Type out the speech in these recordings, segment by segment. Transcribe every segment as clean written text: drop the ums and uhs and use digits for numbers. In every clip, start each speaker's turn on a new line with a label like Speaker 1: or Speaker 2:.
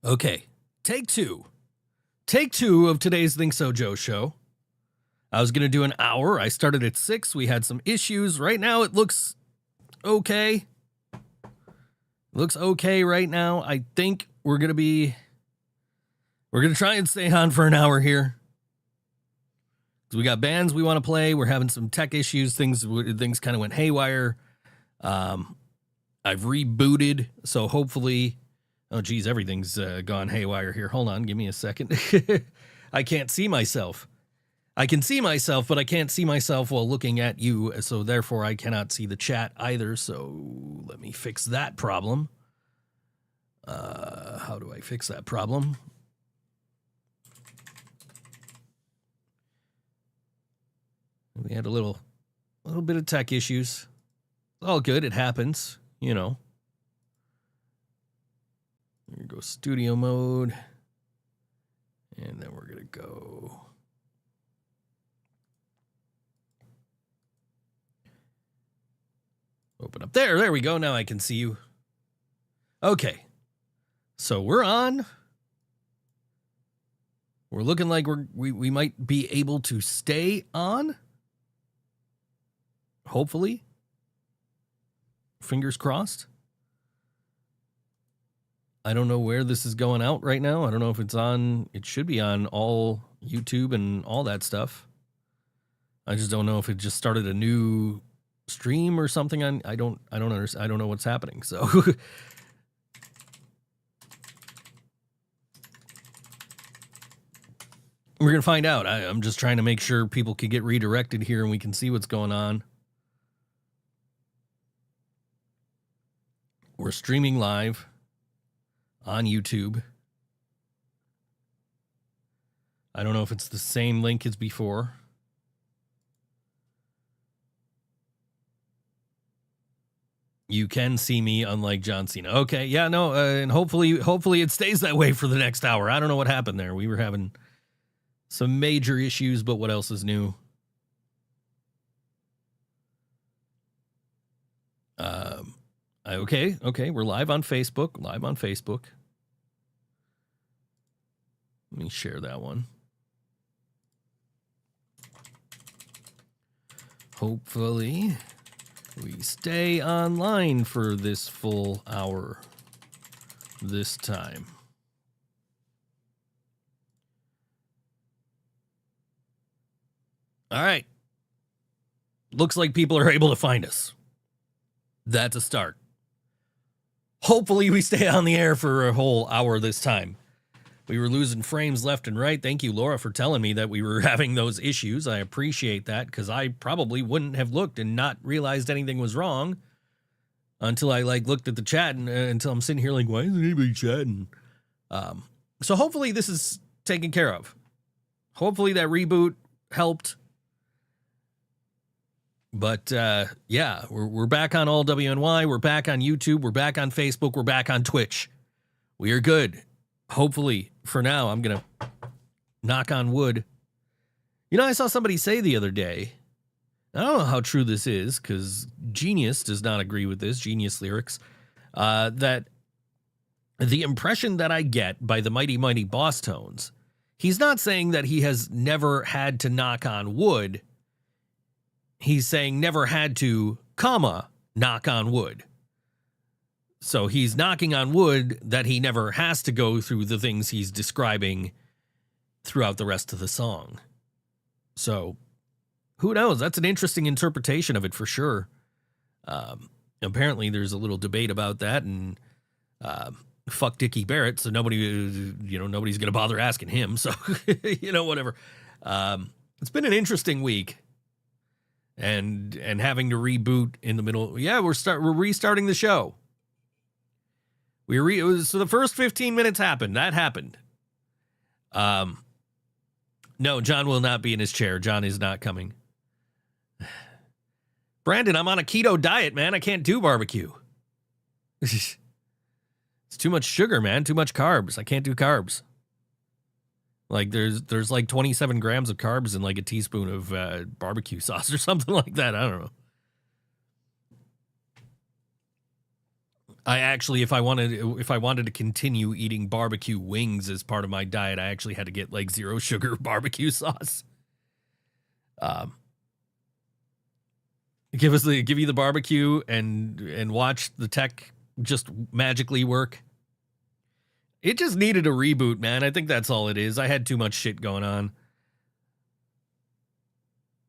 Speaker 1: Okay, take two. Take two of today's Think So Joe show. I was going to do an hour. I started at 6. We had some issues. Right now, it looks okay. Looks okay right now. I think we're going to try and stay on for an hour here. We got bands we want to play. We're having some tech issues. Things kind of went haywire. I've rebooted, so hopefully... Oh, geez, everything's gone haywire here. Hold on, give me a second. I can't see myself. I can see myself, but I can't see myself while looking at you, so therefore I cannot see the chat either, so let me fix that problem. How do I fix that problem? We had a little bit of tech issues. It's all good. It happens, you know. Here goes studio mode. And then we're going to go. Open up there. There we go. Now I can see you. Okay. So we're on. We're looking like we might be able to stay on. Hopefully. Fingers crossed. I don't know where this is going out right now. I don't know if it's on. It should be on all YouTube and all that stuff. I just don't know if it just started a new stream or something. I don't understand. I don't know what's happening. So we're going to find out. I'm just trying to make sure people can get redirected here and we can see what's going on. We're streaming live on YouTube. I don't know if it's the same link as before. You can see me, unlike John Cena. Okay, yeah, no, and hopefully it stays that way for the next hour. I don't know what happened there. We were having some major issues, but what else is new? Okay, we're live on Facebook. Let me share that one. Hopefully, we stay online for this full hour this time. All right. Looks like people are able to find us. That's a start. Hopefully we stay on the air for a whole hour this time. We were losing frames left and right. Thank you, Laura, for telling me that we were having those issues. I appreciate that because I probably wouldn't have looked and not realized anything was wrong until I looked at the chat and until I'm sitting here like, why isn't anybody chatting? So hopefully this is taken care of. Hopefully that reboot helped. But, yeah, we're back on all WNY. We're back on YouTube. We're back on Facebook. We're back on Twitch. We are good. Hopefully, for now, I'm going to knock on wood. You know, I saw somebody say the other day, I don't know how true this is, because Genius does not agree with this, Genius Lyrics, that the impression that I get by the Mighty Mighty Boss Tones, he's not saying that he has never had to knock on wood. He's saying never had to, knock on wood. So he's knocking on wood that he never has to go through the things he's describing throughout the rest of the song. So who knows? That's an interesting interpretation of it for sure. Apparently there's a little debate about that, and fuck Dickie Barrett. So nobody's going to bother asking him. So, whatever. It's been an interesting week. And having to reboot in the middle. Yeah, we're restarting the show. So the first 15 minutes happened. That happened. No, John will not be in his chair. John is not coming. Brandon, I'm on a keto diet, man. I can't do barbecue. It's too much sugar, man. Too much carbs. I can't do carbs. Like there's like 27 grams of carbs in like a teaspoon of barbecue sauce or something like that. I don't know. I actually, if I wanted to continue eating barbecue wings as part of my diet, I actually had to get like zero sugar barbecue sauce. Give you the barbecue and watch the tech just magically work. It just needed a reboot, man. I think that's all it is. I had too much shit going on.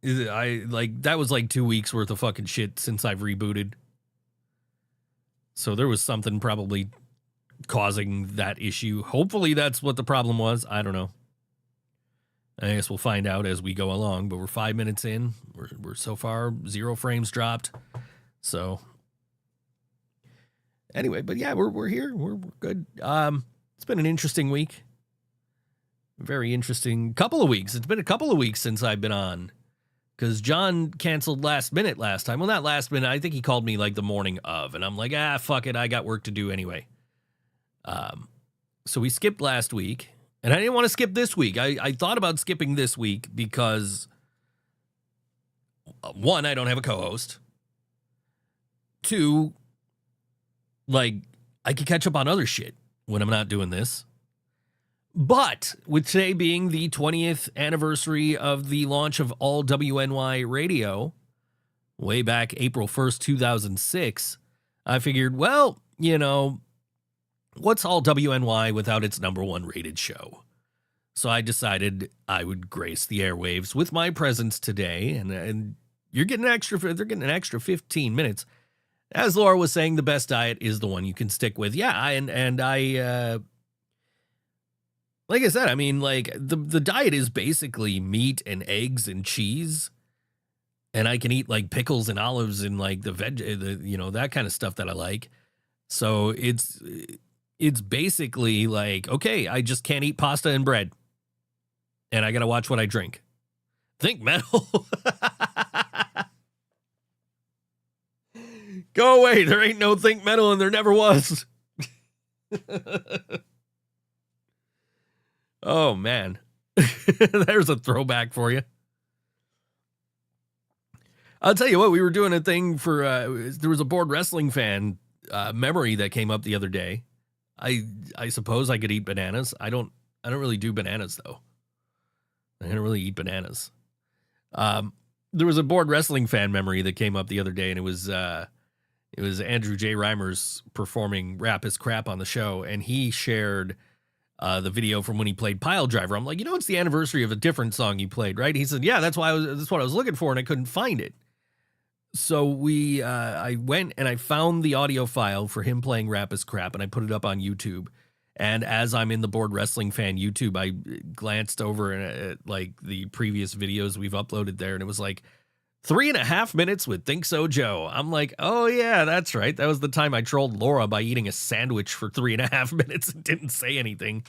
Speaker 1: That was like 2 weeks worth of fucking shit since I've rebooted. So there was something probably causing that issue. Hopefully that's what the problem was. I don't know. I guess we'll find out as we go along, but we're 5 minutes in. We're so far 0 frames dropped. So anyway, but yeah, we're here. We're good. It's been an interesting week. Very interesting couple of weeks. It's been a couple of weeks since I've been on because John canceled last minute last time. Well, not last minute. I think he called me like the morning of, and I'm like, fuck it. I got work to do anyway. So we skipped last week. And I didn't want to skip this week. I thought about skipping this week because, one, I don't have a co-host. 2, like, I could catch up on other shit when I'm not doing this. But with today being the 20th anniversary of the launch of All WNY Radio, way back April 1st, 2006, I figured, well, you know, what's All WNY without its #1 rated show? So I decided I would grace the airwaves with my presence today, and they're getting an extra 15 minutes. As Laura was saying, the best diet is the one you can stick with. Yeah, and I like I said, I mean, like the diet is basically meat and eggs and cheese, and I can eat like pickles and olives and like that kind of stuff that I like. So it's basically like, okay, I just can't eat pasta and bread. And I got to watch what I drink. Think metal. Go away. There ain't no think metal and there never was. Oh, man. There's a throwback for you. I'll tell you what, we were doing a thing for, there was a board wrestling fan memory that came up the other day. I suppose I could eat bananas. I don't really do bananas though. I don't really eat bananas. There was a board wrestling fan memory that came up the other day, and it was Andrew J. Reimers performing Rap is Crap on the show, and he shared the video from when he played Pile Driver. I'm like, it's the anniversary of a different song you played, right? He said, yeah, that's what I was looking for, and I couldn't find it. So I went and I found the audio file for him playing Rap is Crap, and I put it up on YouTube. And as I'm in the board wrestling fan YouTube, I glanced over at like the previous videos we've uploaded there, and it was like 3.5 minutes with Think So Joe. I'm like, oh yeah, that's right. That was the time I trolled Laura by eating a sandwich for 3.5 minutes and didn't say anything.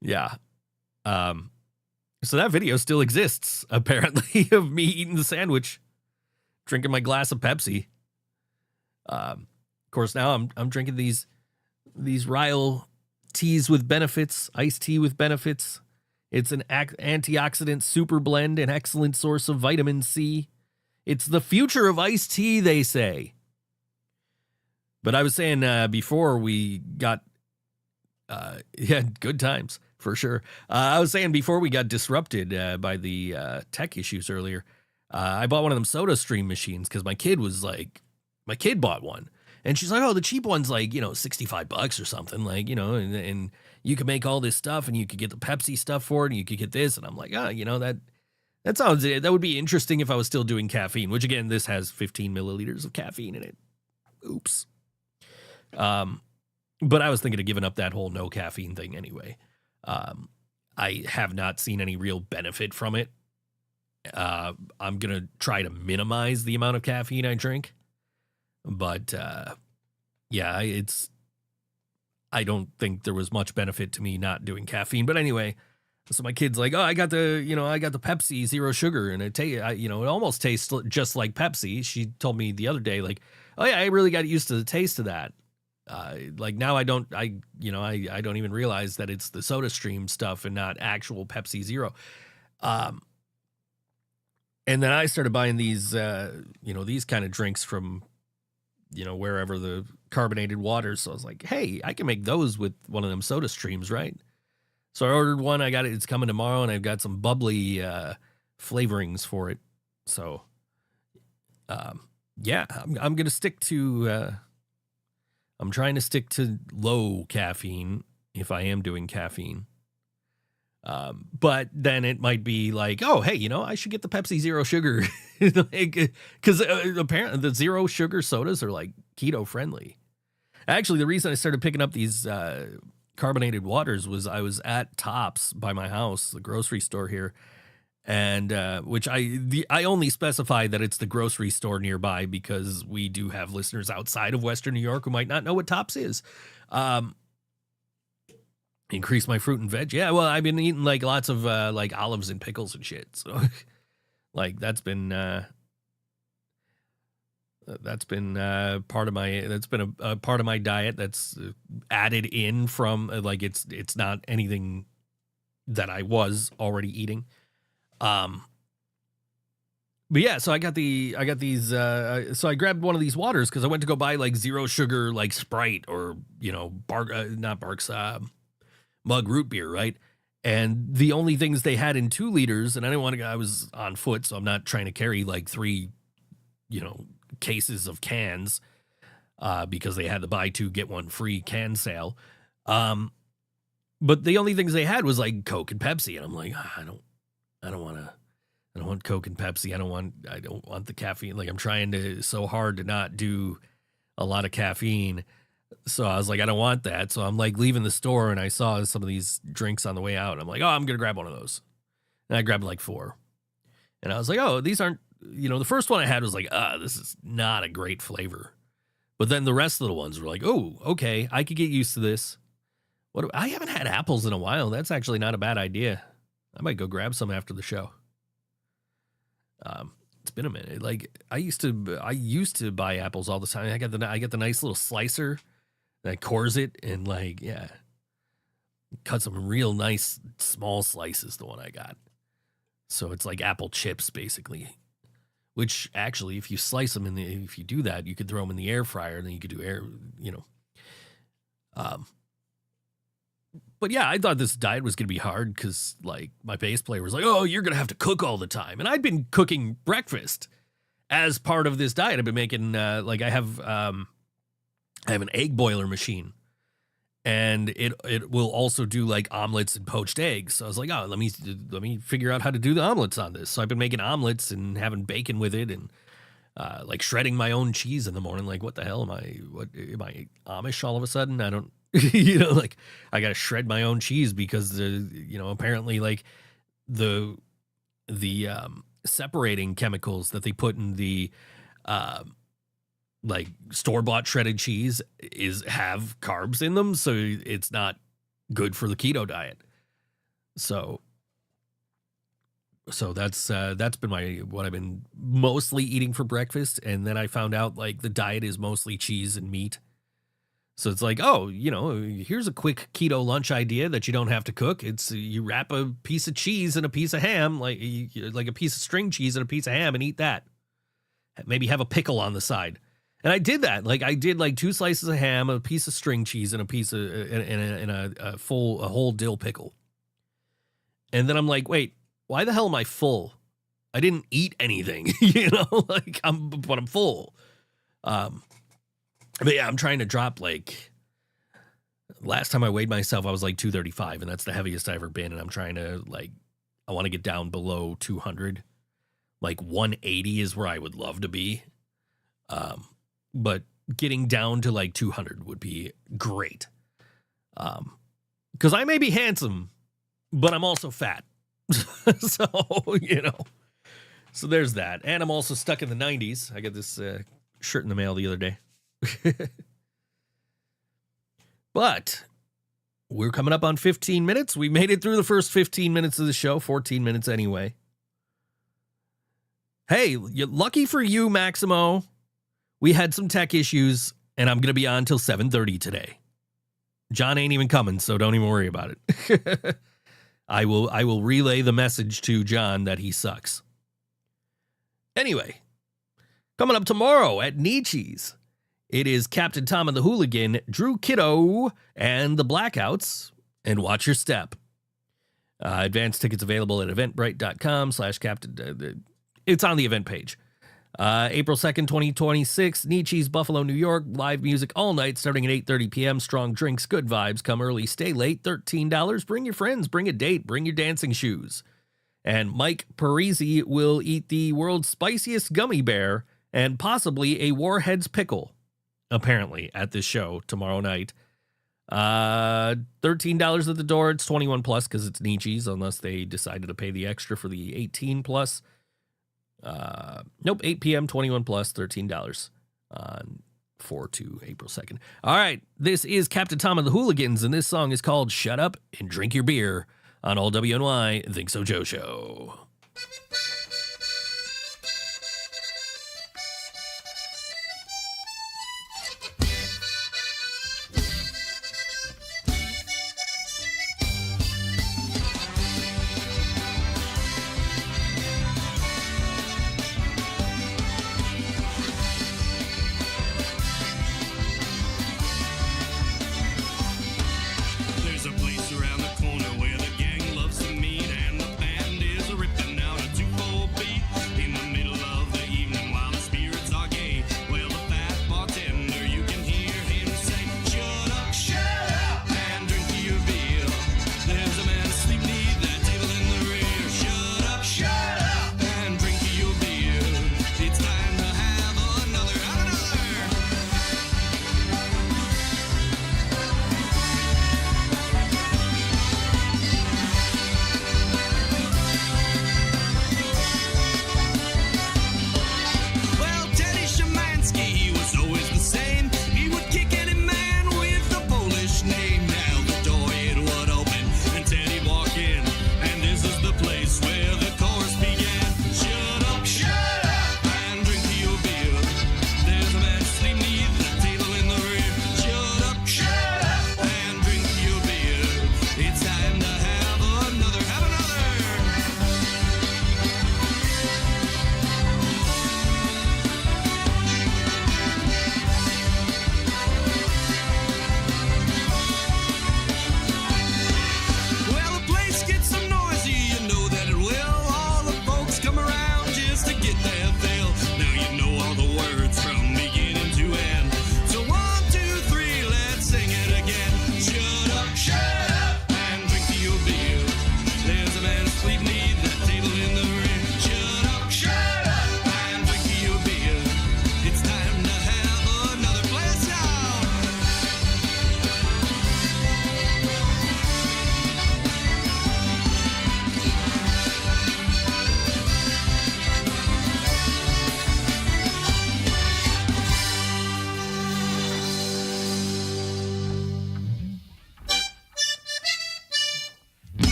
Speaker 1: Yeah. So that video still exists, apparently, of me eating the sandwich, drinking my glass of Pepsi. Of course, now I'm drinking these Ryle teas with benefits, iced tea with benefits. It's an antioxidant super blend, an excellent source of vitamin C. It's the future of iced tea, they say. But I was saying before we got, good times for sure. I was saying before we got disrupted by the tech issues earlier, I bought one of them Soda Stream machines because my kid bought one. And she's like, oh, the cheap one's like, $65 or something, like, and you can make all this stuff and you could get the Pepsi stuff for it and you could get this. And I'm like, that would be interesting if I was still doing caffeine, which again, this has 15 milliliters of caffeine in it. Oops. But I was thinking of giving up that whole no caffeine thing anyway. I have not seen any real benefit from it. I'm going to try to minimize the amount of caffeine I drink. But, I don't think there was much benefit to me not doing caffeine. But anyway, so my kid's like, oh, I got the Pepsi zero sugar. And it almost tastes just like Pepsi. She told me the other day, like, oh yeah, I really got used to the taste of that. Like now I don't even realize that it's the Soda Stream stuff and not actual Pepsi Zero. And And then I started buying these, these kind of drinks from, wherever the carbonated waters. So I was like, hey, I can make those with one of them soda streams, right? So I ordered one. I got it. It's coming tomorrow, and I've got some bubbly flavorings for it. So, yeah, I'm going to stick to, I'm trying to stick to low caffeine if I am doing caffeine. But then it might be like, oh, hey, I should get the Pepsi Zero Sugar. Because apparently the zero sugar sodas are like keto friendly. Actually, the reason I started picking up these carbonated waters was I was at Tops by my house, the grocery store here, and which I only specify that it's the grocery store nearby because we do have listeners outside of Western New York who might not know what Tops is. Increase my fruit and veg. Yeah, well, I've been eating like lots of like olives and pickles and shit. So like that's been part of my diet that's added in from like it's not anything that I was already eating. But yeah, so I got these so I grabbed one of these waters because I went to go buy like zero sugar like Sprite or not Barks mug root beer, right? And the only things they had in 2 liters, and I was on foot, so I'm not trying to carry like 3 cases of cans because they had the buy 2 get 1 free can sale. But the only things they had was like Coke and Pepsi, and I'm like, I don't want Coke and Pepsi. I don't want the caffeine. Like I'm trying so hard to not do a lot of caffeine. So I was like, I don't want that. So I'm like leaving the store and I saw some of these drinks on the way out. I'm like, oh, I'm going to grab one of those. And I grabbed like 4. And I was like, oh, these aren't, the first one I had was like, this is not a great flavor. But then the rest of the ones were like, oh, okay, I could get used to this. I haven't had apples in a while. That's actually not a bad idea. I might go grab some after the show. It's been a minute. Like I used to buy apples all the time. I get the nice little slicer that cores it and like, yeah, cut some real nice small slices. The one I got. So it's like apple chips basically, which actually, if you slice them if you do that, you could throw them in the air fryer and then you could do But yeah, I thought this diet was going to be hard because like my bass player was like, oh, you're going to have to cook all the time. And I'd been cooking breakfast as part of this diet. I've been making I have an egg boiler machine and it will also do like omelets and poached eggs. So I was like, oh, let me figure out how to do the omelets on this. So I've been making omelets and having bacon with it and like shredding my own cheese in the morning. Like, what the hell am I Amish all of a sudden? I don't, like I got to shred my own cheese because apparently like the separating chemicals that they put in the like store-bought shredded cheese have carbs in them, so it's not good for the keto diet. So that's been what I've been mostly eating for breakfast, and then I found out like the diet is mostly cheese and meat. So it's like, oh, here's a quick keto lunch idea that you don't have to cook. It's you wrap a piece of cheese and a piece of ham, like a piece of string cheese and a piece of ham, and eat that. Maybe have a pickle on the side. And I did that. Like I did like 2 slices of ham, a piece of string cheese, and a piece of a whole dill pickle. And then I'm like, wait, why the hell am I full? I didn't eat anything, like but I'm full. But yeah, I'm trying to drop like last time I weighed myself, I was like 235, and that's the heaviest I've ever been. And I'm trying to I want to get down below 200. Like 180 is where I would love to be. But getting down to like 200 would be great. Because I may be handsome, but I'm also fat. So, so there's that. And I'm also stuck in the 90s. I got this shirt in the mail the other day. But we're coming up on 15 minutes. We made it through the first 15 minutes of the show, 14 minutes anyway. Hey, lucky for you, Maximo. We had some tech issues, and I'm going to be on till 7:30 today. John ain't even coming, so don't even worry about it. I will relay the message to John that he sucks. Anyway, coming up tomorrow at Nietzsche's, it is Captain Tom and the Hooligan, Drew Kiddo, and the Blackouts, and Watch Your Step. Advance tickets available at eventbrite.com/captain. It's on the event page. April 2nd, 2026, Nietzsche's, Buffalo, New York. Live music all night starting at 8:30 p.m. Strong drinks, good vibes. Come early, stay late. $13. Bring your friends, bring a date, bring your dancing shoes. And Mike Parisi will eat the world's spiciest gummy bear and possibly a Warhead's pickle, apparently, at this show tomorrow night. $13 at the door. It's 21 plus because it's Nietzsche's, unless they decided to pay the extra for the 18 plus. Nope, 8 p.m., 21 plus, $13 on 4 to April 2nd. All right, this is Captain Tom and the Hooligans, and this song is called Shut Up and Drink Your Beer on all WNY thinksojoe show.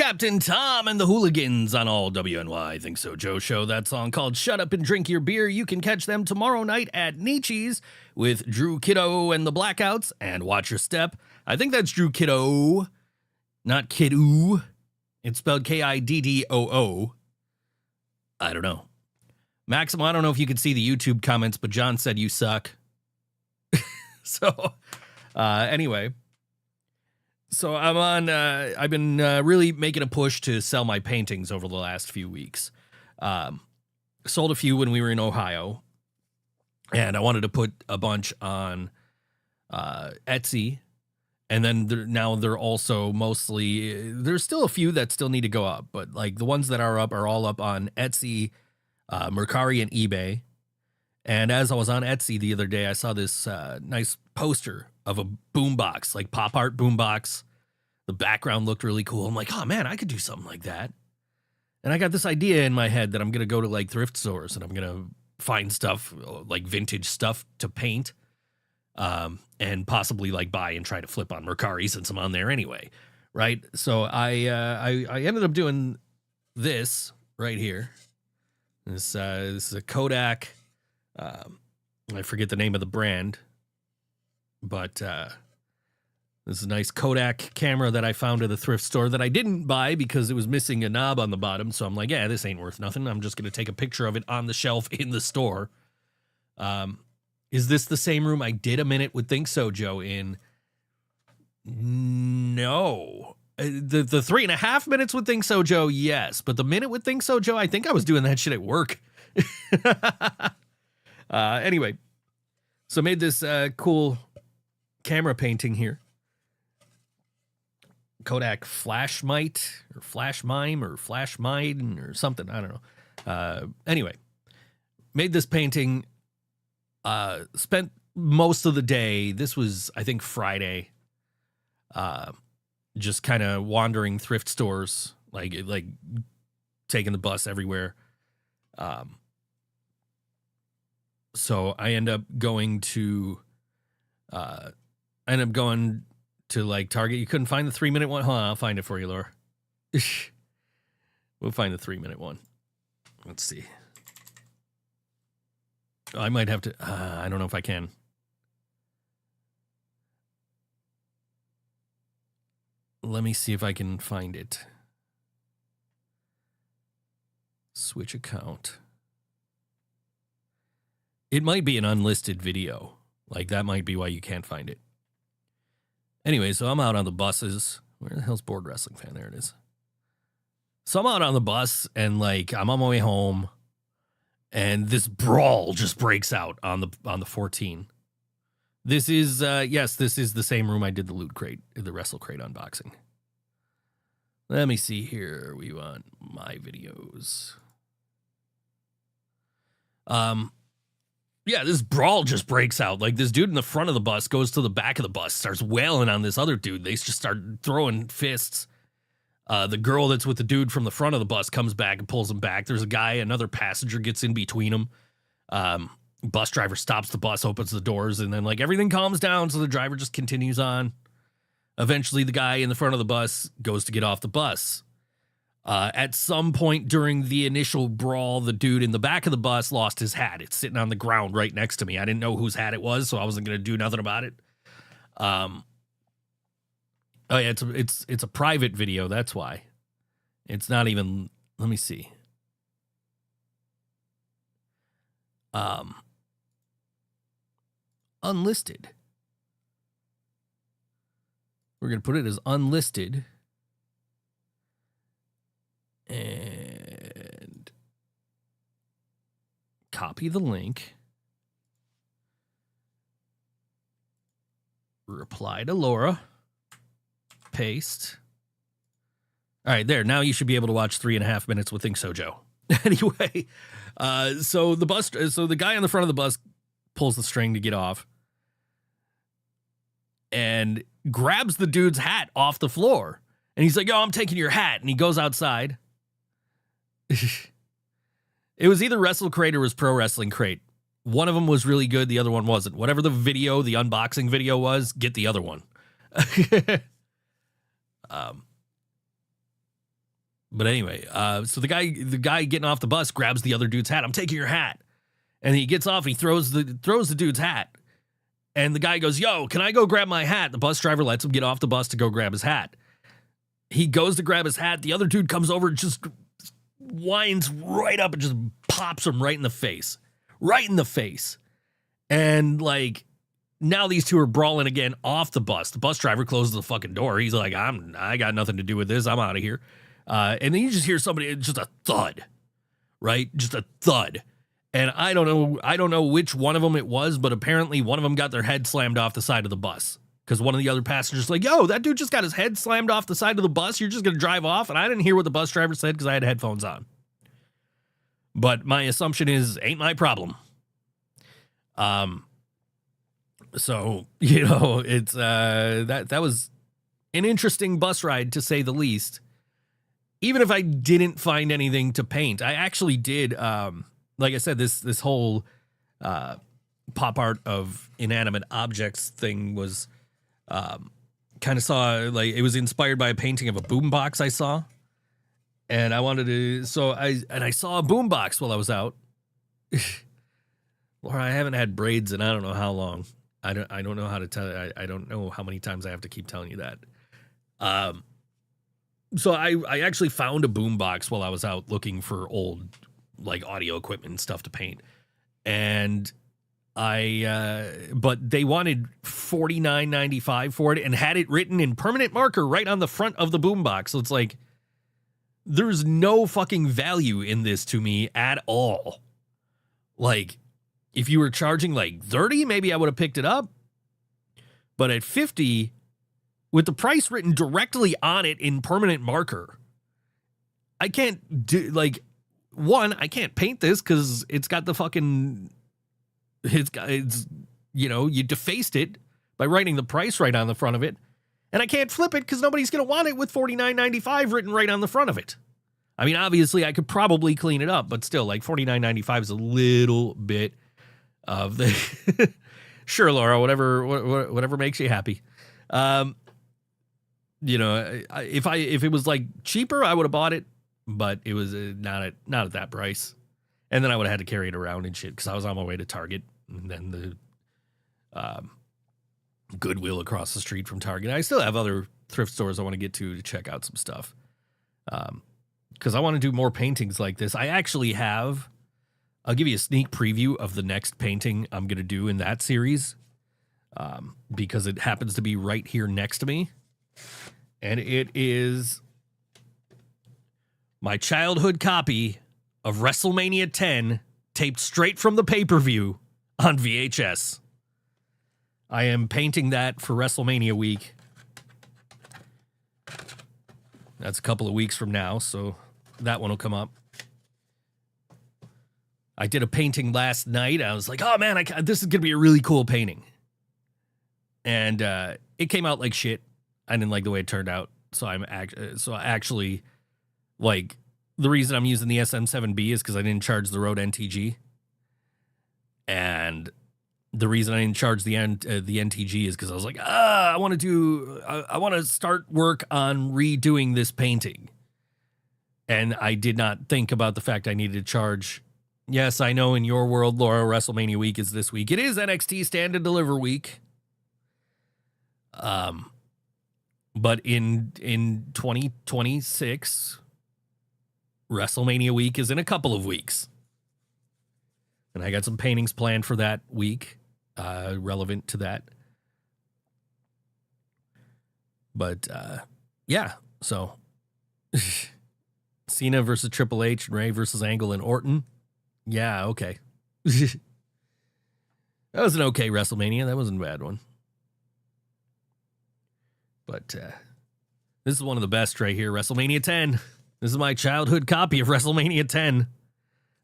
Speaker 1: Captain Tom and the Hooligans on all WNY Think So Joe show. That song called Shut Up and Drink Your Beer. You can catch them tomorrow night at Nietzsche's with Drew Kiddo and the Blackouts, and Watch Your Step. I think that's Drew Kiddo, not Kiddo. It's spelled Kiddoo. I don't know. Maximo, I don't know if you could see the YouTube comments, but John said you suck. Anyway. So I've been really making a push to sell my paintings over the last few weeks. Sold a few when we were in Ohio, and I wanted to put a bunch on Etsy. And then now they're also mostly, there's still a few that still need to go up, but like the ones that are up are all up on Etsy, Mercari, and eBay. And as I was on Etsy the other day, I saw this nice poster of a boombox, like pop art boombox. The background looked really cool. I'm like, oh man, I could do something like that. And I got this idea in my head that I'm going to go to like thrift stores and I'm going to find stuff, like vintage stuff to paint, and possibly like buy and try to flip on Mercari since I'm on there anyway. Right. So I ended up doing this right here. This is a Kodak. I forget the name of the brand, but This is a nice Kodak camera that I found at a thrift store that I didn't buy because it was missing a knob on the bottom. So I'm like, yeah, this ain't worth nothing. I'm just going to take a picture of it on the shelf in the store. Is this the same room I did a minute with thinksojoe in? No. The 3.5 minutes with thinksojoe, yes. But the minute with thinksojoe, I think I was doing that shit at work. Anyway, so made this cool camera painting here. Kodak Flash Mite or Flash Mime or Flash Mine or something. I don't know. Anyway, made this painting. Spent most of the day. This was, I think, Friday. Just kind of wandering thrift stores, like taking the bus everywhere. So I end up going to like Target. You couldn't find the 3-minute one? Hold on, I'll find it for you, Laura. We'll find the 3-minute one. Let's see. I might have to, I don't know if I can. Let me see if I can find it. Switch account. It might be an unlisted video. Like, that might be why you can't find it. Anyway, so I'm out on the buses. Where the hell's Board Wrestling Fan? There it is. So I'm out on the bus, and, like, I'm on my way home, and this brawl just breaks out on the 14. This is, yes, this is the same room I did the Loot Crate, the Wrestle Crate unboxing. Let me see here. We want my videos. Yeah, this brawl just breaks out. Like, this dude in the front of the bus goes to the back of the bus, starts wailing on this other dude. They just start throwing fists. The girl that's with the dude from the front of the bus comes back and pulls him back. There's a guy, another passenger gets in between them. Bus driver stops the bus, opens the doors, and then, like, everything calms down, so the driver just continues on. Eventually, the guy in the front of the bus goes to get off the bus. At some point during the initial brawl, the dude in the back of the bus lost his hat. It's sitting on the ground right next to me. I didn't know whose hat it was, so I wasn't going to do nothing about it. Oh yeah, it's a private video. That's why. It's not even. Let me see. Unlisted. We're going to put it as unlisted. And copy the link. Reply to Laura. Paste. All right, there. Now you should be able to watch 3.5 minutes with thinksojoe. Anyway, so the guy on the front of the bus pulls the string to get off and grabs the dude's hat off the floor. And he's like, yo, I'm taking your hat. And he goes outside. It was either Wrestle Crate or was Pro Wrestling Crate. One of them was really good. The other one wasn't. Whatever the unboxing video was, get the other one. But anyway, so the guy getting off the bus grabs the other dude's hat. I'm taking your hat. And he gets off. He throws the dude's hat. And the guy goes, yo, can I go grab my hat? The bus driver lets him get off the bus to go grab his hat. He goes to grab his hat. The other dude comes over and just winds right up and just pops him right in the face. Right in the face. And, like, now these two are brawling again off the bus. The bus driver closes the fucking door. He's like, I got nothing to do with this. I'm out of here. And then you just hear somebody, just a thud. Right? Just a thud. And I don't know which one of them it was, but apparently one of them got their head slammed off the side of the bus. Because one of the other passengers like, yo, that dude just got his head slammed off the side of the bus. You're just going to drive off? And I didn't hear what the bus driver said because I had headphones on. But my assumption is, ain't my problem. So, you know, it's that was an interesting bus ride, to say the least. Even if I didn't find anything to paint, I actually did, like I said, this whole pop art of inanimate objects thing was... kind of saw, like, it was inspired by a painting of a boombox I saw, and I wanted to, I saw a boombox while I was out. Laura, I haven't had braids in I don't know how long. I don't know how to tell. I don't know how many times I have to keep telling you that. So I actually found a boombox while I was out looking for old like audio equipment and stuff to paint, and but they wanted $49.95 for it and had it written in permanent marker right on the front of the boombox. So it's like, there's no fucking value in this to me at all. Like, if you were charging like 30, maybe I would have picked it up. But at 50, with the price written directly on it in permanent marker, I can't do, like, one, I can't paint this because it's got the fucking, it's, you know, you defaced it by writing the price right on the front of it. And I can't flip it because nobody's going to want it with $49.95 written right on the front of it. I mean, obviously, I could probably clean it up, but still, like, $49.95 is a little bit of the... Sure, Laura, whatever makes you happy. You know, if it was, like, cheaper, I would have bought it, but it was not at that price. And then I would have had to carry it around and shit because I was on my way to Target. And then the Goodwill across the street from Target. I still have other thrift stores I want to get to check out some stuff. Because I want to do more paintings like this. I actually have, I'll give you a sneak preview of the next painting I'm going to do in that series. Because it happens to be right here next to me. And it is my childhood copy of WrestleMania 10 taped straight from the pay-per-view on VHS. I am painting that for WrestleMania week. That's a couple of weeks from now, so that one will come up. I did a painting last night. I was like, oh man, this is going to be a really cool painting. And it came out like shit. I didn't like the way it turned out. So actually, like, the reason I'm using the SM7B is because I didn't charge the Rode NTG. And the reason I didn't charge the NTG is because I was like, I want to start work on redoing this painting. And I did not think about the fact I needed to charge. Yes, I know in your world, Laura, WrestleMania week is this week. It is NXT Stand and Deliver week. But in 2026, WrestleMania week is in a couple of weeks. And I got some paintings planned for that week, relevant to that. But, yeah, so Cena versus Triple H, Ray versus Angle and Orton. Yeah, okay. That was an okay WrestleMania. That wasn't a bad one. But this is one of the best right here, WrestleMania 10. This is my childhood copy of WrestleMania 10.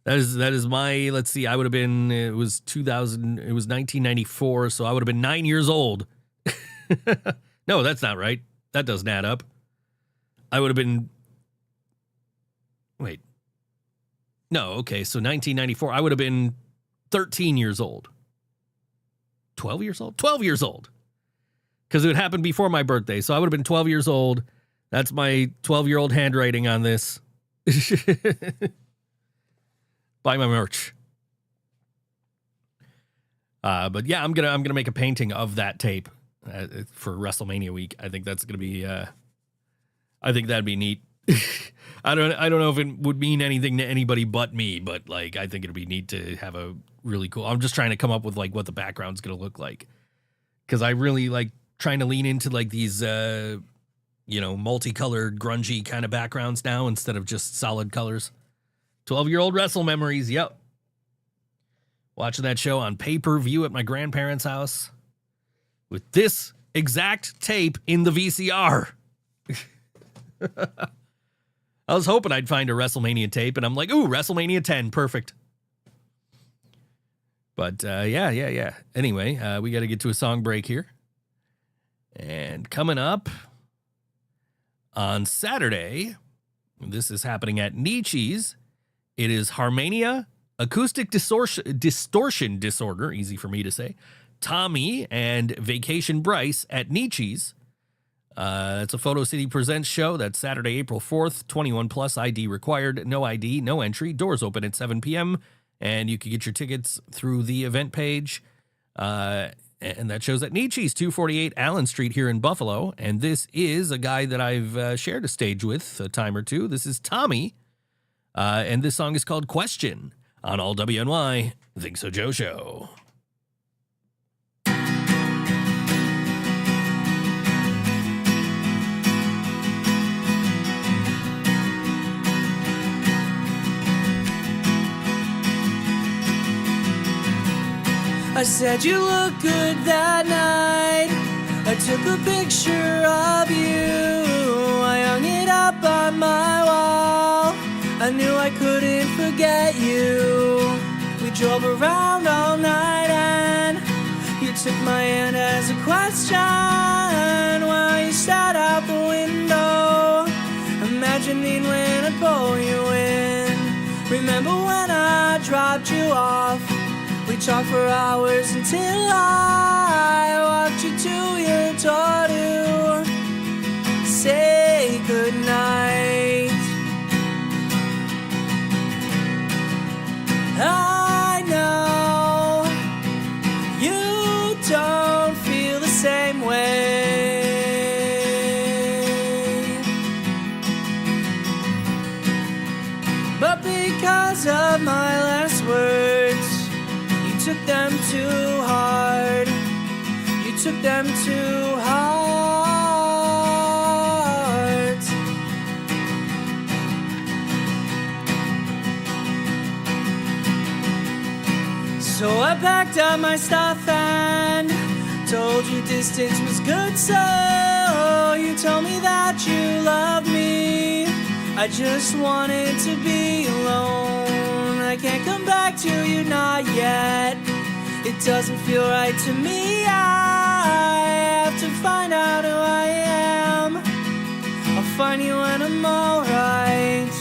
Speaker 1: That is my, let's see, I would have been, it was 1994, so I would have been 9 years old. No, that's not right. That doesn't add up. I would have been, wait. No, okay, so 1994, I would have been 13 years old. 12 years old? 12 years old. Because it would happen before my birthday, so I would have been 12 years old. That's my 12-year-old handwriting on this. Buy my merch. But yeah, I'm gonna make a painting of that tape for WrestleMania week. I think that's gonna be. I think that'd be neat. I don't know if it would mean anything to anybody but me, but like I think it'd be neat to have a really cool. I'm just trying to come up with like what the background's gonna look like, because I really like trying to lean into like these multicolored grungy kind of backgrounds now instead of just solid colors. 12-year-old wrestle memories. Yep. Watching that show on pay-per-view at my grandparents' house with this exact tape in the VCR. I was hoping I'd find a WrestleMania tape, and I'm like, ooh, WrestleMania 10, perfect. But yeah. Anyway, we got to get to a song break here. And coming up on Saturday, this is happening at Nietzsche's. It is Harmania, Acoustic Distortion Disorder, easy for me to say, Tommy, and Vacation Bryce at Nietzsche's. It's a Photo City Presents show. That's Saturday, April 4th, 21 plus, ID required, no ID, no entry. Doors open at 7 p.m., and you can get your tickets through the event page. And that show's at Nietzsche's, 248 Allen Street here in Buffalo. And this is a guy that I've shared a stage with a time or two. This is Tommy. And this song is called Question on All WNY, Think So Joe Show.
Speaker 2: I said you look good that night. I took a picture of you. I hung it up on my wall. I knew I couldn't forget you. We drove around all night and you took my hand as a question while you sat out the window, imagining when I'd pull you in. Remember when I dropped you off? We talked for hours until I walked you to your door to say goodnight. I know you don't feel the same way, but because of my last words, took them too hard. You took them too hard. So I packed up my stuff and told you distance was good. So you told me that you loved me. I just wanted to be alone. I can't come back to you, not yet. It doesn't feel right to me. I have to find out who I am. I'll find you when I'm alright.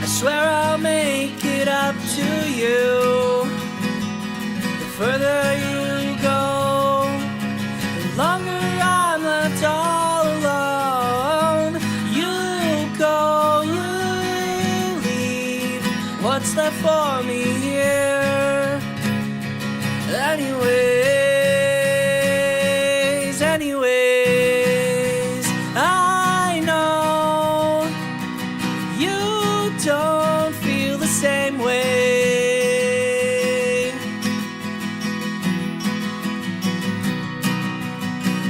Speaker 2: I swear I'll make it up to you. The further you go, the longer I'm left all alone. You go, you leave. What's left for me here? Anyways, I know you don't feel the same way,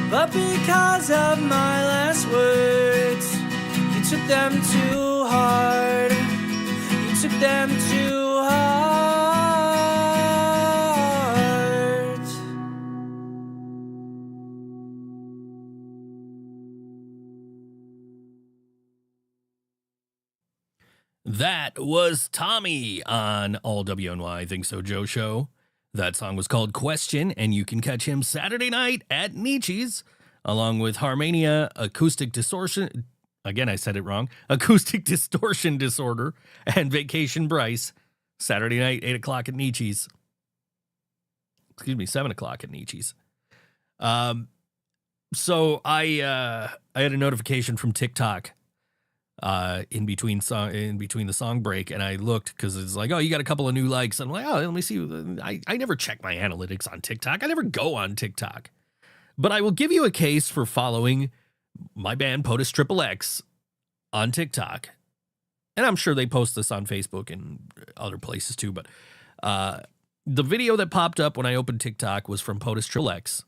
Speaker 2: but because of my last words, you took them too hard. You took them too hard.
Speaker 1: That was Tommy on All WNY Think So Joe Show. That song was called Question, and you can catch him Saturday night at Nietzsche's, along with Harmania, Acoustic Distortion. Again, I said it wrong. Acoustic Distortion Disorder and Vacation Bryce. Saturday night, 8 o'clock at Nietzsche's. Excuse me, 7 o'clock at Nietzsche's. So I had a notification from TikTok in between the song break, and I looked because it's like, oh, you got a couple of new likes. I'm like, oh, let me see. I never check my analytics on TikTok. I never go on TikTok. But I will give you a case for following my band POTUS XXX on TikTok. And I'm sure they post this on Facebook and other places too. But the video that popped up when I opened TikTok was from POTUS XXX.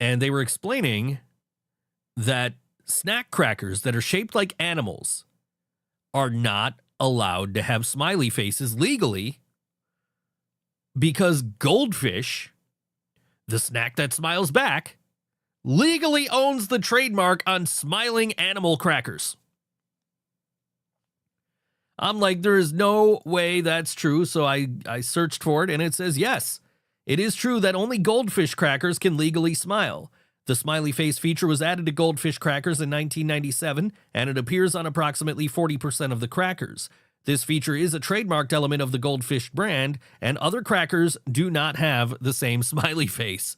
Speaker 1: And they were explaining that snack crackers that are shaped like animals are not allowed to have smiley faces legally because Goldfish, the snack that smiles back, legally owns the trademark on smiling animal crackers. I'm like, there is no way that's true. So I searched for it, and it says, yes, it is true that only Goldfish crackers can legally smile. The smiley face feature was added to Goldfish crackers in 1997, and it appears on approximately 40% of the crackers. This feature is a trademarked element of the Goldfish brand, and other crackers do not have the same smiley face.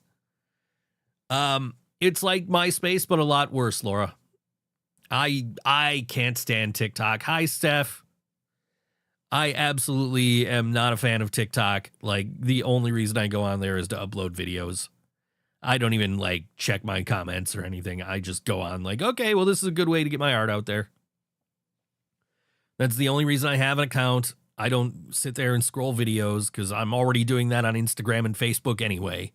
Speaker 1: It's like MySpace, but a lot worse, Laura. I can't stand TikTok. Hi, Steph. I absolutely am not a fan of TikTok. Like, the only reason I go on there is to upload videos. I don't even, like, check my comments or anything. I just go on like, okay, well, this is a good way to get my art out there. That's the only reason I have an account. I don't sit there and scroll videos because I'm already doing that on Instagram and Facebook anyway.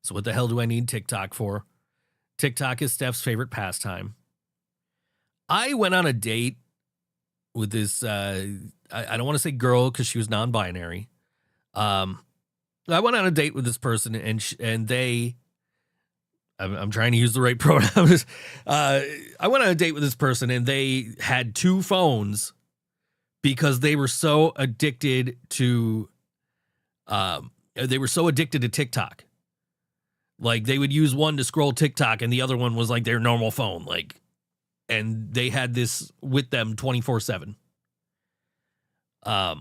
Speaker 1: So what the hell do I need TikTok for? TikTok is Steph's favorite pastime. I went on a date with this, I don't want to say girl because she was non-binary. I went on a date with this person and they, I'm trying to use the right pronouns. I went on a date with this person and they had 2 phones because they were so addicted to, TikTok. Like, they would use one to scroll TikTok and the other one was like their normal phone. Like, and they had this with them 24/7. I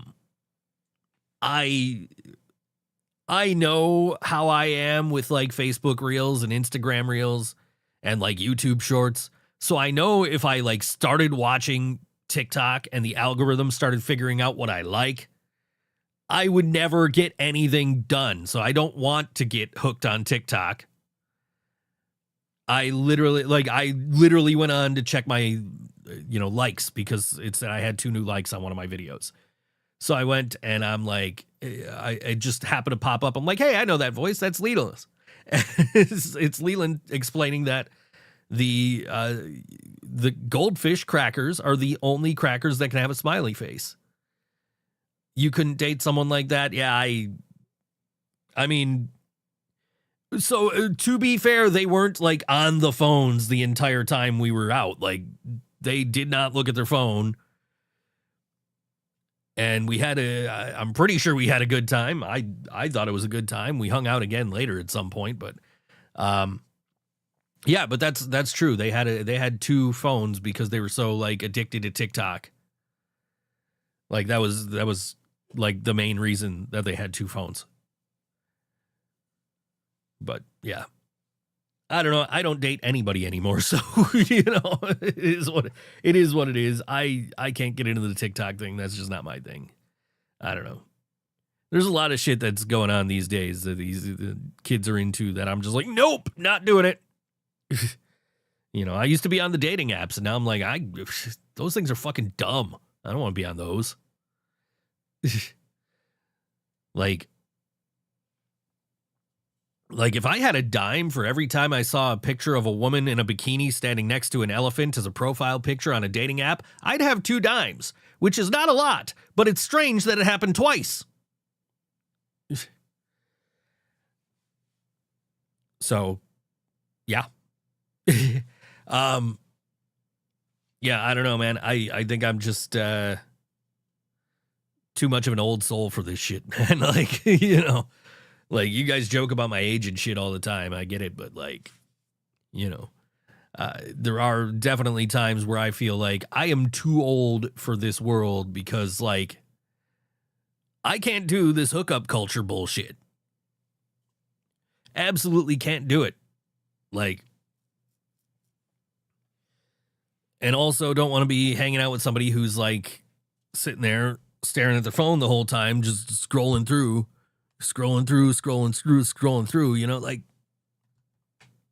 Speaker 1: know how I am with like Facebook Reels and Instagram Reels and like YouTube Shorts. So I know if I like started watching TikTok and the algorithm started figuring out what I like, I would never get anything done. So I don't want to get hooked on TikTok. I literally went on to check my, likes because it said I had 2 new likes on one of my videos. So I went and I'm like, I just happened to pop up. I'm like, hey, I know that voice. That's Leland. It's Leland explaining that the goldfish crackers are the only crackers that can have a smiley face. You couldn't date someone like that? Yeah, I mean, so to be fair, they weren't like on the phones the entire time we were out. Like, they did not look at their phone. And I'm pretty sure we had a good time. I thought it was a good time. We hung out again later at some point, but yeah, but that's true. They had 2 phones because they were so like addicted to TikTok. Like, that was like the main reason that they had 2 phones. But yeah, I don't know. I don't date anybody anymore. So, it is what it is. I can't get into the TikTok thing. That's just not my thing. I don't know. There's a lot of shit that's going on these days that the kids are into that I'm just like, nope, not doing it. I used to be on the dating apps and now I'm like, those things are fucking dumb. I don't want to be on those. Like if I had a dime for every time I saw a picture of a woman in a bikini standing next to an elephant as a profile picture on a dating app, I'd have 2 dimes, which is not a lot, but it's strange that it happened twice. So, yeah. Yeah, I don't know, man. I think I'm just too much of an old soul for this shit, man. Like, like, you guys joke about my age and shit all the time. I get it, but like, there are definitely times where I feel like I am too old for this world because like I can't do this hookup culture bullshit. Absolutely can't do it. Like, and also don't want to be hanging out with somebody who's like sitting there staring at their phone the whole time, just scrolling through, like,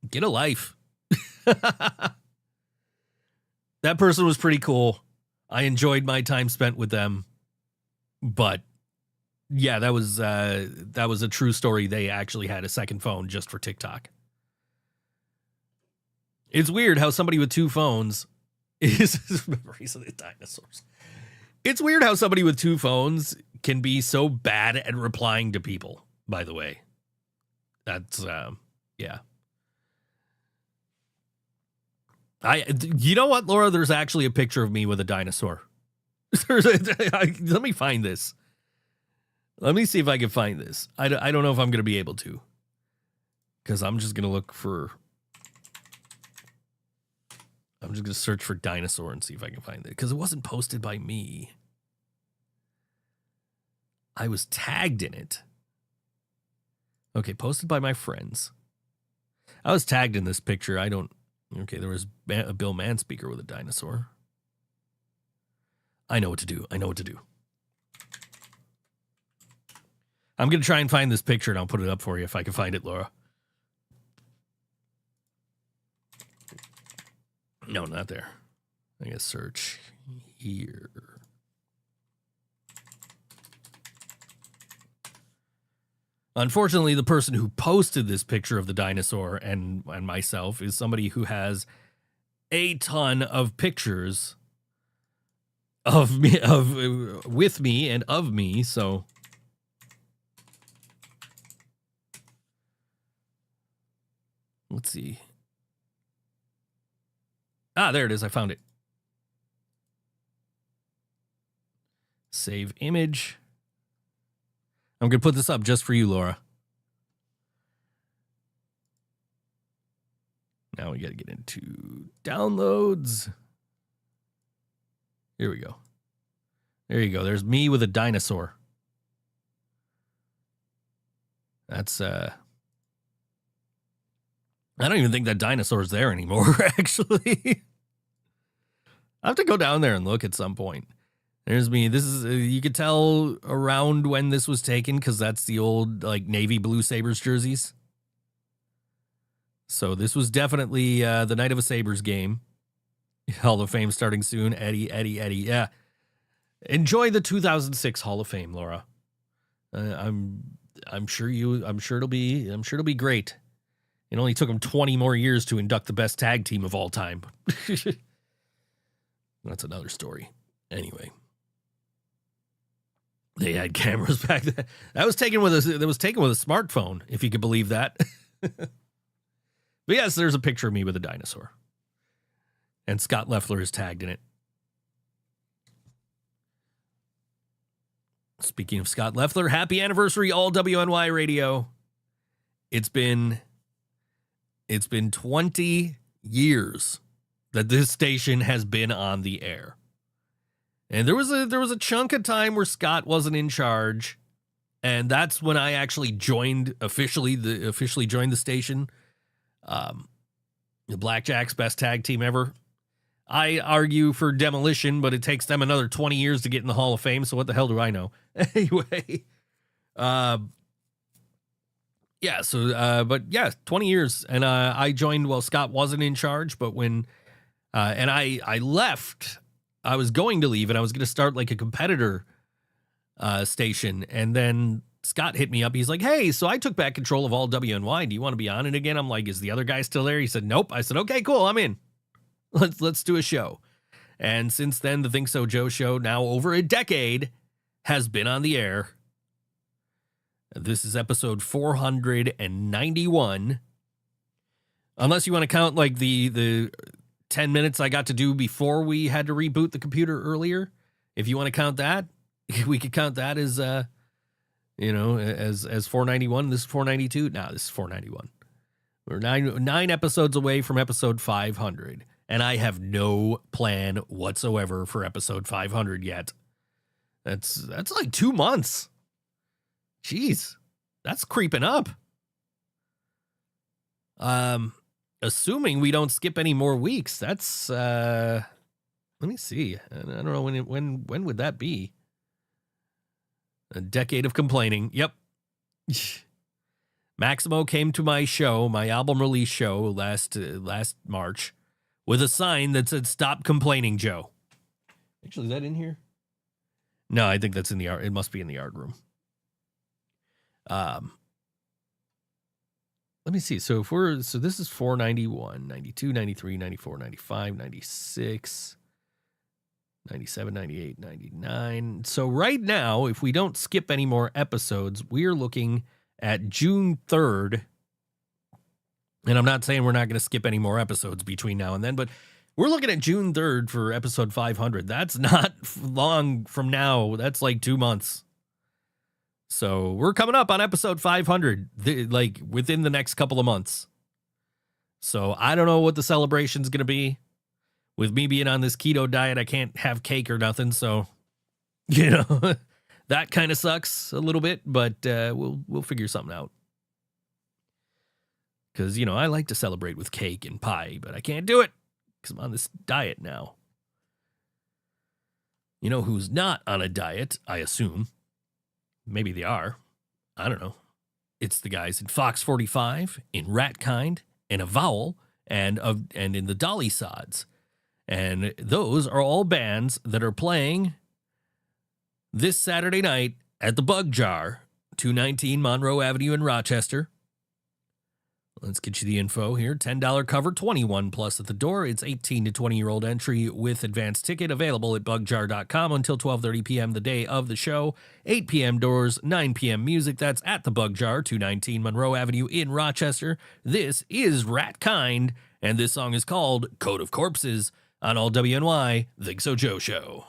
Speaker 1: get a life. That person was pretty cool. I enjoyed my time spent with them, but yeah, that was a true story. They actually had a second phone just for TikTok. It's weird how somebody with 2 phones is memories of the dinosaurs. It's weird how somebody with 2 phones can be so bad at replying to people, by the way. That's, yeah. You know what, Laura? There's actually a picture of me with a dinosaur. Let me find this. Let me see if I can find this. I don't know if I'm going to be able to. Because I'm just going to look for... I'm just going to search for dinosaur and see if I can find it. Because it wasn't posted by me. I was tagged in it. Okay, posted by my friends. I was tagged in this picture. Okay, there was a Bill Manspeaker with a dinosaur. I know what to do. I'm going to try and find this picture, and I'll put it up for you if I can find it, Laura. No, not there. I guess search here. Unfortunately, the person who posted this picture of the dinosaur and myself is somebody who has a ton of pictures of me, with me and of me. So let's see. Ah, there it is. I found it. Save image. I'm going to put this up just for you, Laura. Now we got to get into downloads. Here we go. There you go. There's me with a dinosaur. That's, I don't even think that dinosaur's there anymore, actually. I have to go down there and look at some point. There's me. This is, you could tell around when this was taken because that's the old, like, Navy Blue Sabres jerseys. So this was definitely the night of a Sabres game. Hall of Fame starting soon. Eddie. Yeah. Enjoy the 2006 Hall of Fame, Laura. I'm sure it'll be great. It only took them 20 more years to induct the best tag team of all time. That's another story. Anyway. They had cameras back then. That was taken with a smartphone, if you could believe that. But yes, there's a picture of me with a dinosaur. And Scott Leffler is tagged in it. Speaking of Scott Leffler, happy anniversary, all WNY Radio. It's been 20 years that this station has been on the air. And there was a chunk of time where Scott wasn't in charge, and that's when I actually officially joined the station. The Blackjacks, best tag team ever. I argue for demolition, but it takes them another 20 years to get in the Hall of Fame, so what the hell do I know? Anyway, yeah, so, but yeah, 20 years, and I joined while Scott wasn't in charge, but when, and I left. I was going to leave and I was going to start like a competitor station. And then Scott hit me up. He's like, hey, so I took back control of all WNY. Do you want to be on it again? I'm like, is the other guy still there? He said, nope. I said, okay, cool. I'm in. Let's do a show. And since then, the Think So Joe show, now over a decade, has been on the air. This is episode 491. Unless you want to count like the 10 minutes I got to do before we had to reboot the computer earlier. If you want to count that, we could count that as, as 491. This is 492. No, this is 491. We're nine episodes away from episode 500. And I have no plan whatsoever for episode 500 yet. That's like 2 months. Jeez, that's creeping up. Assuming we don't skip any more weeks, that's let me see. I don't know when would that be? A decade of complaining. Yep. Maximo came to my show, my album release show last March, with a sign that said "Stop complaining, Joe." Actually, is that in here? No, I think that's in the art. It must be in the art room. Let me see. So this is 491, 92, 93, 94, 95, 96, 97, 98, 99. So right now, if we don't skip any more episodes, we're looking at June 3rd. And I'm not saying we're not going to skip any more episodes between now and then, but we're looking at June 3rd for episode 500. That's not long from now. That's like 2 months. So we're coming up on episode 500, like within the next couple of months. So I don't know what the celebration's going to be. With me being on this keto diet, I can't have cake or nothing. So, that kind of sucks a little bit, but we'll figure something out. Because, I like to celebrate with cake and pie, but I can't do it because I'm on this diet now. You know who's not on a diet, I assume. Maybe they are. I don't know. It's the guys in Fox 45, in Ratkind, in Avowal, and in the Dolly Sods. And those are all bands that are playing this Saturday night at the Bug Jar, 219 Monroe Avenue in Rochester. Let's get you the info here. $10 cover, 21 plus at the door. It's 18 to 20-year-old entry with advanced ticket available at bugjar.com until 12:30 p.m. the day of the show. 8 p.m. doors, 9 p.m. music. That's at the Bug Jar, 219 Monroe Avenue in Rochester. This is Ratkind, and this song is called Code of Corpses on All WNY, Think So Joe Show.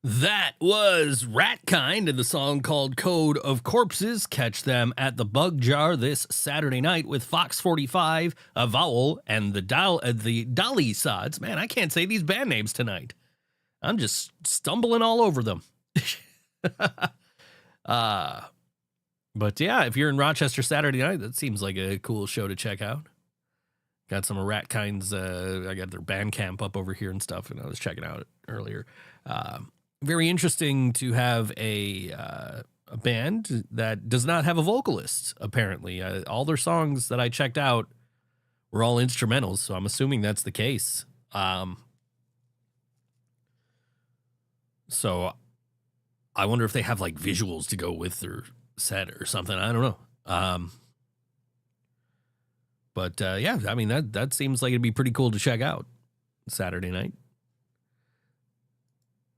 Speaker 1: That was Ratkind and the song called Code of Corpses. Catch them at the Bug Jar this Saturday night with Fox 45, Avowal, and the Dolly Sods. Man, I can't say these band names tonight. I'm just stumbling all over them. But yeah, if you're in Rochester Saturday night, that seems like a cool show to check out. Got some of Ratkind's, I got their Bandcamp up over here and stuff, and I was checking out earlier. Very interesting to have a band that does not have a vocalist, apparently. All their songs that I checked out were all instrumentals, so I'm assuming that's the case. So I wonder if they have like visuals to go with their set or something. I don't know. But yeah, I mean, that seems like it'd be pretty cool to check out Saturday night.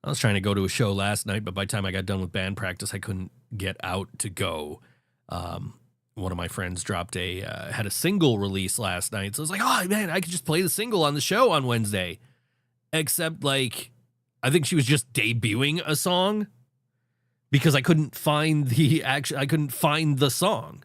Speaker 1: I was trying to go to a show last night, but by the time I got done with band practice, I couldn't get out to go. One of my friends dropped had a single release last night. So I was like, oh man, I could just play the single on the show on Wednesday. Except like, I think she was just debuting a song because I couldn't find the song.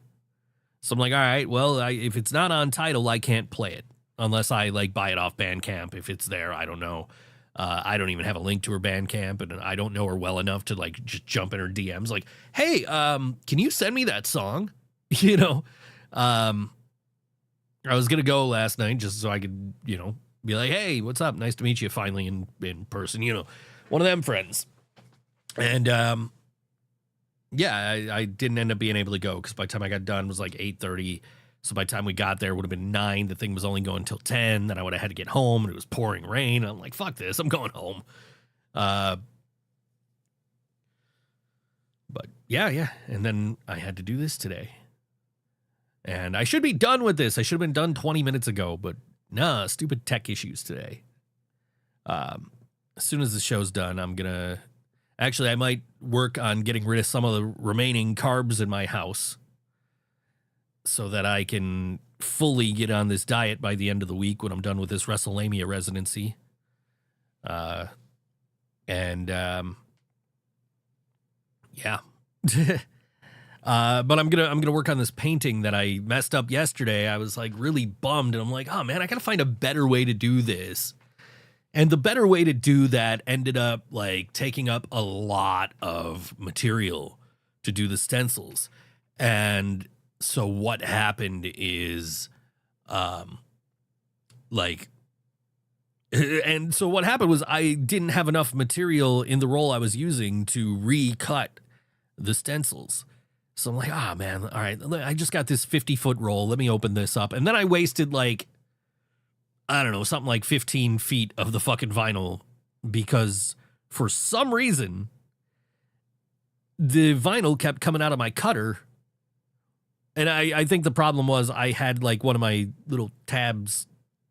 Speaker 1: So I'm like, all right, well, if it's not on Tidal, I can't play it unless I like buy it off Bandcamp. If it's there, I don't know. I don't even have a link to her Bandcamp, and I don't know her well enough to like just jump in her DMs like, hey, can you send me that song? You know, I was going to go last night just so I could, you know, be like, hey, what's up? Nice to meet you finally in person, you know, one of them friends. And, yeah, I didn't end up being able to go because by the time I got done it was like 8:30. So by the time we got there, it would have been 9. The thing was only going until 10. Then I would have had to get home, and it was pouring rain. I'm like, fuck this. I'm going home. But yeah. And then I had to do this today. And I should be done with this. I should have been done 20 minutes ago, but nah, stupid tech issues today. As soon as the show's done, I'm going to... Actually, I might work on getting rid of some of the remaining carbs in my house so that I can fully get on this diet by the end of the week when I'm done with this WrestleMania residency. Yeah. But I'm gonna work on this painting that I messed up yesterday. I was like really bummed, and I'm like, oh man, I gotta find a better way to do this. And the better way to do that ended up like taking up a lot of material to do the stencils. And so what happened is, and so what happened was I didn't have enough material in the roll I was using to recut the stencils. So I'm like, ah, man, all right, I just got this 50-foot roll. Let me open this up. And then I wasted like, I don't know, something like 15 feet of the fucking vinyl because for some reason, the vinyl kept coming out of my cutter. And I think the problem was I had like one of my little tabs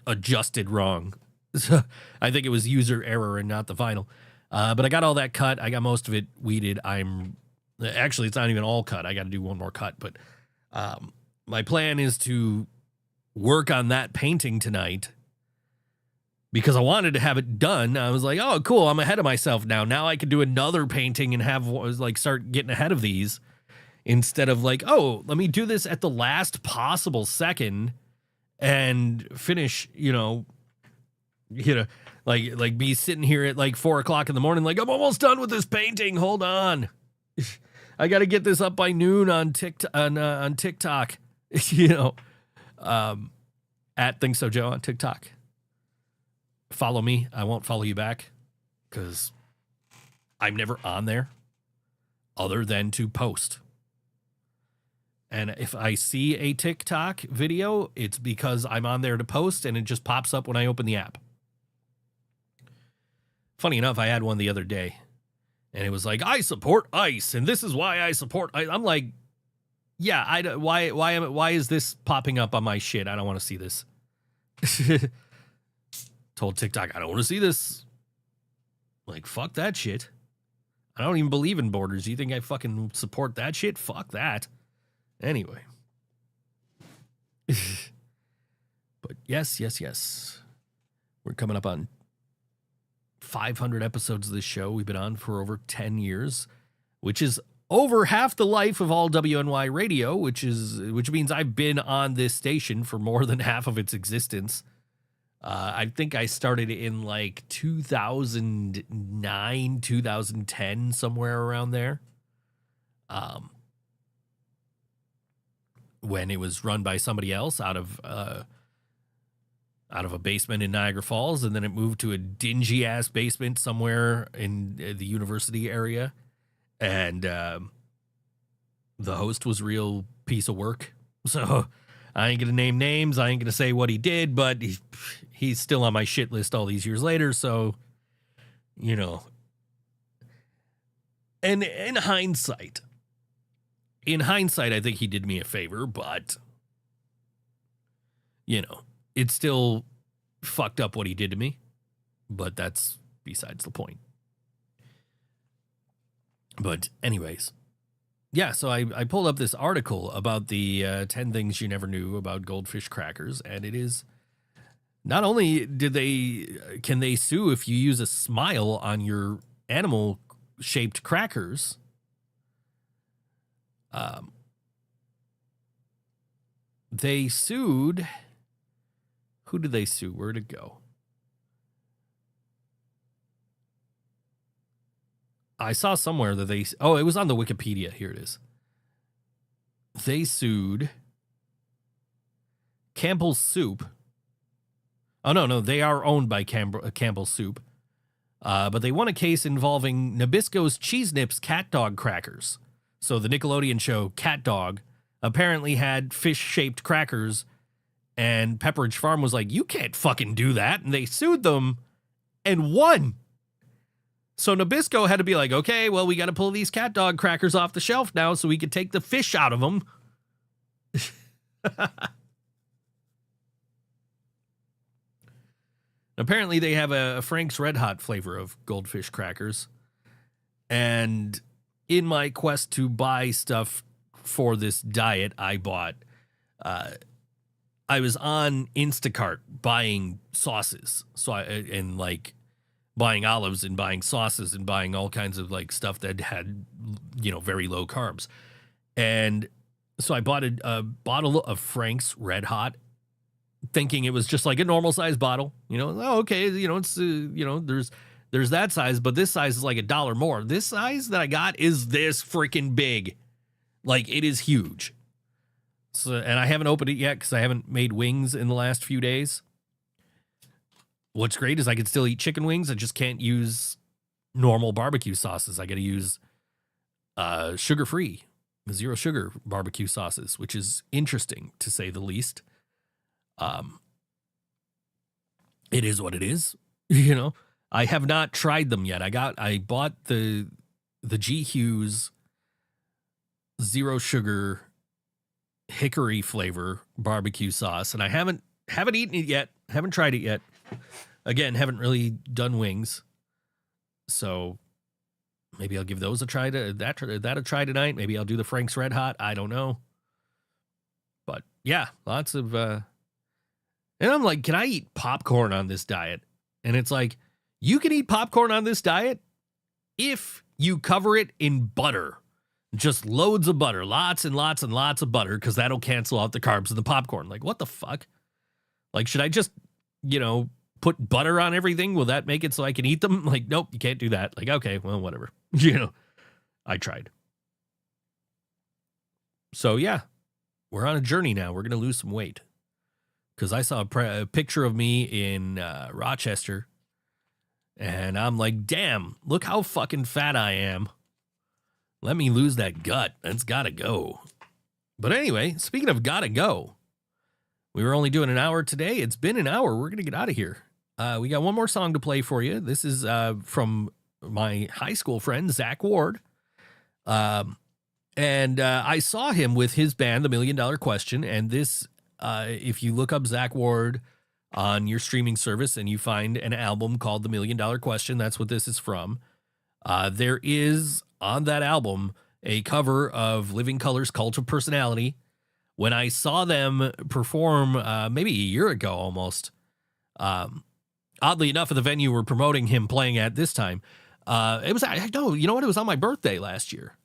Speaker 1: adjusted wrong. So I think it was user error and not the vinyl. But I got all that cut. I got most of it weeded. Actually, it's not even all cut. I got to do one more cut. But my plan is to work on that painting tonight because I wanted to have it done. I was like, oh, cool. I'm ahead of myself now. Now I can do another painting and have like start getting ahead of these instead of like, oh, let me do this at the last possible second and finish, like be sitting here at like 4 o'clock in the morning. Like, I'm almost done with this painting. Hold on. I got to get this up by noon on TikTok, at thinksojoe on TikTok. Follow me. I won't follow you back because I'm never on there other than to post. And if I see a TikTok video, it's because I'm on there to post and it just pops up when I open the app. Funny enough, I had one the other day and it was like, I support ICE and this is why I support ICE. I'm like, yeah, why is this popping up on my shit? I don't want to see this. Told TikTok, I don't want to see this. Like, fuck that shit. I don't even believe in borders. You think I fucking support that shit? Fuck that. Anyway. But yes. We're coming up on 500 episodes of this show. We've been on for over 10 years, which is over half the life of all WNY radio, which means I've been on this station for more than half of its existence. I think I started in like 2009, 2010, somewhere around there. When it was run by somebody else out of a basement in Niagara Falls, and then it moved to a dingy ass basement somewhere in the university area. And the host was a real piece of work. So I ain't going to name names. I ain't going to say what he did, but he's still on my shit list all these years later. So, and in hindsight, I think he did me a favor, but, it's still fucked up what he did to me, but that's besides the point. But anyways, yeah, so I pulled up this article about the 10 things you never knew about goldfish crackers, and it is Not only can they sue if you use a smile on your animal-shaped crackers, they sued. Who did they sue? Where'd it go? I saw somewhere that it was on the Wikipedia. Here it is. They sued Campbell's Soup. Oh, no, they are owned by Campbell's Soup. But they won a case involving Nabisco's Cheese Nips cat dog crackers. So the Nickelodeon show Cat Dog apparently had fish-shaped crackers, and Pepperidge Farm was like, you can't fucking do that. And they sued them and won. So Nabisco had to be like, okay, well, we got to pull these cat dog crackers off the shelf now so we could take the fish out of them. Apparently, they have a Frank's Red Hot flavor of goldfish crackers. And in my quest to buy stuff for this diet, I was on Instacart buying sauces. Buying olives and buying sauces and buying all kinds of like stuff that had, very low carbs. And so I bought a bottle of Frank's Red Hot, thinking it was just like a normal size bottle, okay, it's, there's that size, but this size is like $1 more. This size that I got is this freaking big. Like, it is huge. So, and I haven't opened it yet because I haven't made wings in the last few days. What's great is I can still eat chicken wings. I just can't use normal barbecue sauces. I got to use sugar-free, 0 sugar barbecue sauces, which is interesting to say the least. It is what it is. I have not tried them yet. I bought the G. Hughes 0 sugar hickory flavor barbecue sauce, and I haven't eaten it yet. Haven't tried it yet. Again, haven't really done wings, so maybe I'll give those a try. That a try tonight. Maybe I'll do the Frank's Red Hot. I don't know, but yeah, lots of. And I'm like, can I eat popcorn on this diet? And it's like, you can eat popcorn on this diet if you cover it in butter. Just loads of butter, lots and lots and lots of butter, because that'll cancel out the carbs of the popcorn. Like, what the fuck? Like, should I just, put butter on everything? Will that make it so I can eat them? Like, nope, you can't do that. Like, okay, well, whatever. I tried. So, yeah, we're on a journey now. We're going to lose some weight. Because I saw a picture of me in Rochester, and I'm like, damn, look how fucking fat I am. Let me lose that gut. That's got to go. But anyway, speaking of got to go, we were only doing an hour today. It's been an hour. We're going to get out of here. We got one more song to play for you. This is from my high school friend, Zak Ward. And I saw him with his band, The $1 Million Question. And this, if you look up Zak Ward on your streaming service and you find an album called The $1 Million Question, that's what this is from. There is on that album a cover of Living Colour's Cult of Personality. When I saw them perform maybe a year ago almost, oddly enough, at the venue we're promoting him playing at this time, it was, you know what? It was on my birthday last year.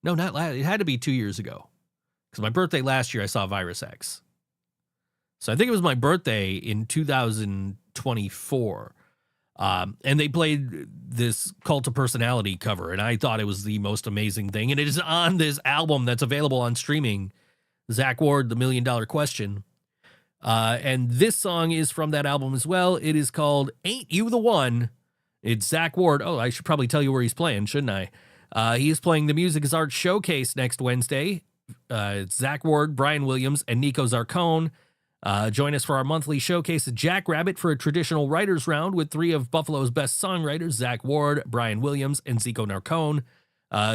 Speaker 1: No, not last. It had to be 2 years ago. Because my birthday last year, I saw Virus X. So I think it was my birthday in 2024. And they played this Cult of Personality cover, and I thought it was the most amazing thing. And it is on this album that's available on streaming, Zak Ward, The $1 Million Question. And this song is from that album as well. It is called Ain't You the One? It's Zak Ward. Oh, I should probably tell you where he's playing, shouldn't I? He is playing the Music is Art Showcase next Wednesday. It's Zak Ward, Brian Williams, and Nico Zarcone. Join us for our monthly showcase at Jackrabbit for a traditional writers round with 3 of Buffalo's best songwriters, Zak Ward, Brian Williams, and Zico Narcone.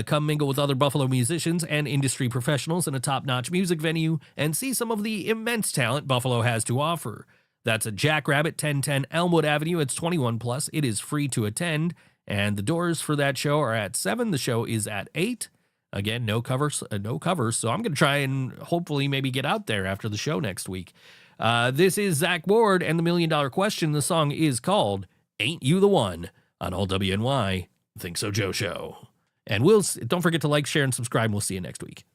Speaker 1: Come mingle with other Buffalo musicians and industry professionals in a top-notch music venue and see some of the immense talent Buffalo has to offer. That's at Jackrabbit, 1010 Elmwood Avenue. It's 21 plus. It is free to attend, and the doors for that show are at 7. The show is at 8. Again, no covers. So I'm going to try and hopefully maybe get out there after the show next week. This is Zak Ward and the $1 Million Question. The song is called Ain't You the One on All WNY Think So Joe Show. And don't forget to like, share, and subscribe. We'll see you next week.